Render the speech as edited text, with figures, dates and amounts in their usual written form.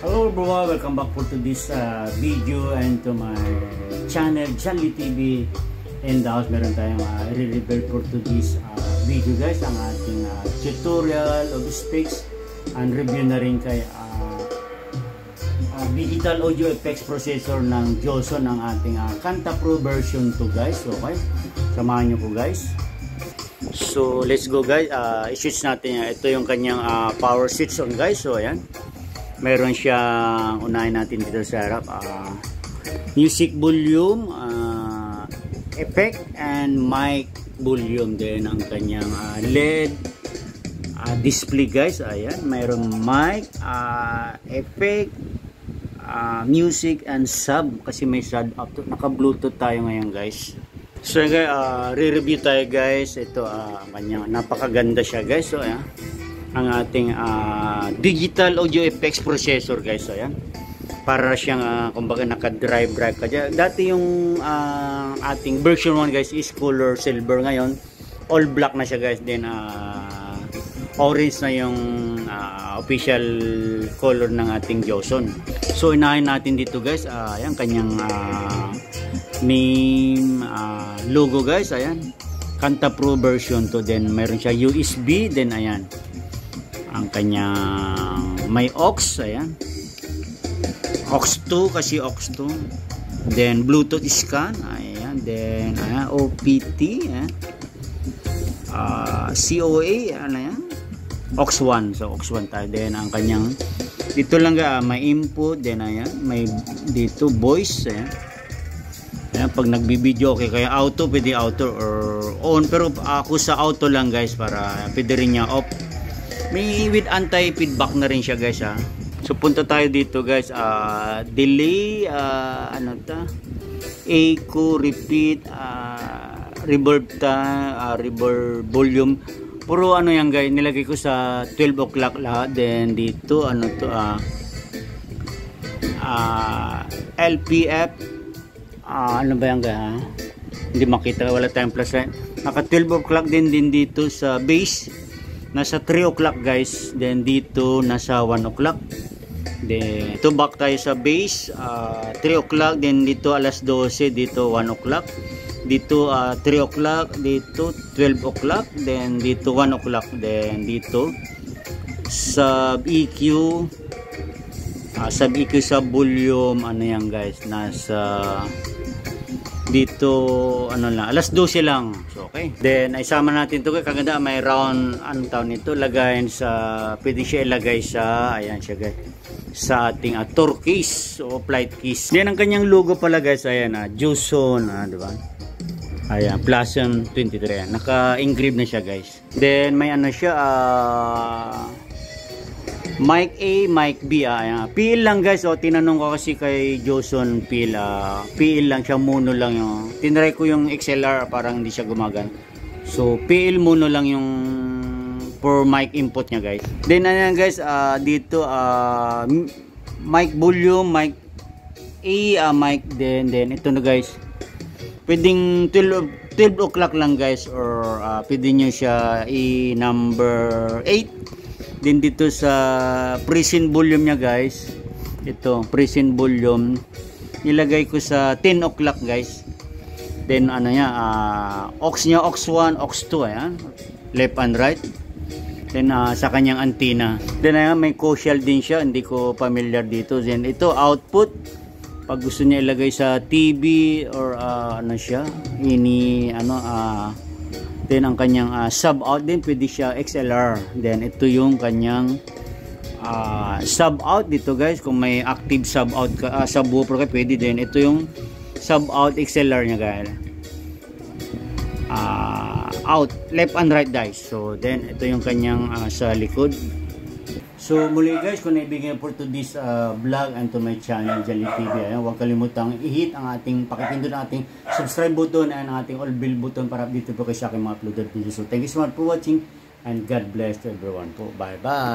Hello everyone, welcome back for to this video and to my channel Jolly TV. In the house meron tayong i-reveal for to this video guys, ang ating tutorial of specs and review na rin kay digital audio effects processor ng Joson, ang ating Kanta Pro version 2 guys. Okay, samahan nyo po guys. So let's go guys, i-switch natin. Ito yung kanyang power switch on guys. So ayan, meron siyang, unahin natin dito sa harap, music volume, effect and mic volume. Then ang kanyang LED display guys. Ayan, mayroong mic, effect, music and sub, kasi may sub up to, naka bluetooth tayo ngayon guys. So guys, re-review tayo guys. Ito kanyang, napakaganda siya guys. So ayan, ang ating digital audio effects processor guys. So ayan, para siyang kumbaga naka-drive ka dyan. Dati yung ating version 1 guys is color silver, ngayon all black na siya guys. Then orange na yung official color ng ating Joson. So inahin natin dito guys, ayan kanyang name, logo guys. Ayan, Kanta Pro version 2. Then mayroon siya USB. Then ayan, ang kanyang may aux. Ayan, aux 2 kasi aux 2. Then Bluetooth scan. Ayan, then ayan, OPT. Ayan, COA. Ayan, aux 1. So aux 1 tayo. Then ang kanyang dito lang may input. Then ayan, may dito voice. Ayan, ayan, pag nagbibideo okay, kaya auto, pwede auto or on, pero ako sa auto lang guys, para pwede rin niya off. May with anti-feedback na rin siya guys ha. So punta tayo dito guys, delay, ano ta, echo, repeat, reverb reverb volume, puro ano yan guys, nilagay ko sa 12 o'clock lahat. Then dito ano to, LPF, ano ba yan guys, hindi makita, wala tayong plus line. Naka 12 o'clock din dito sa base, nasa 3 o'clock guys. Then dito nasa 1 o'clock. Then ito back tayo sa base, 3 o'clock. Then dito alas 12, dito 1 o'clock. Dito 3 o'clock, dito 12 o'clock. Then dito 1 o'clock. Then dito sub EQ, sub EQ sa volume, ano yan guys, nasa dito ano lang, alas 12 lang. So okay, then isama natin to. Kaganda, may round, anong tawag nito, lagayin sa, pwede siya ilagay sa, ayan siya guys, sa ating tour case o flight case. Then ang kanyang logo pala guys, ayan Joson, diba? Ayan, Plasm 23, naka-engrave na siya guys. Then may ano siya, mic A, mic B. Ayan, PL lang guys. O, tinanong ko kasi kay Joson, PL lang siya, mono lang yung, tinry ko yung XLR, parang hindi siya gumagana. So PL mono lang yung for mic input niya guys. Then ayan guys, dito mic volume, mic A, mic, then ito na guys, pwedeng 12 o'clock lang guys, or pwede nyo siya number 8. Then dito sa present volume niya guys, ito present volume, nilagay ko sa 10 o'clock guys. Then ano niya, aux niya, aux 1, aux 2, ayan, left and right. Then sa kanyang antenna, then ayan, may coaxial din siya, hindi ko familiar dito. Then ito output, pag gusto niya ilagay sa TV or ano siya, ini ano, then ang kanyang sub out din, pwede siya XLR. Then ito yung kanyang sub out dito guys, kung may active sub out ka, subwoofer ka, pwede din. Ito yung sub out XLR niya guys, out, left and right guys. So then ito yung kanyang sa likod. So muli guys, kung naibigay po to this vlog and to my channel Jolly TV, ayan, huwag kalimutang i-hit ang ating, pakipindot ang ating subscribe button and ang ating all bell button para update po kayo sa aking mga uploaded videos. So thank you so much for watching and God bless to everyone po. Bye bye.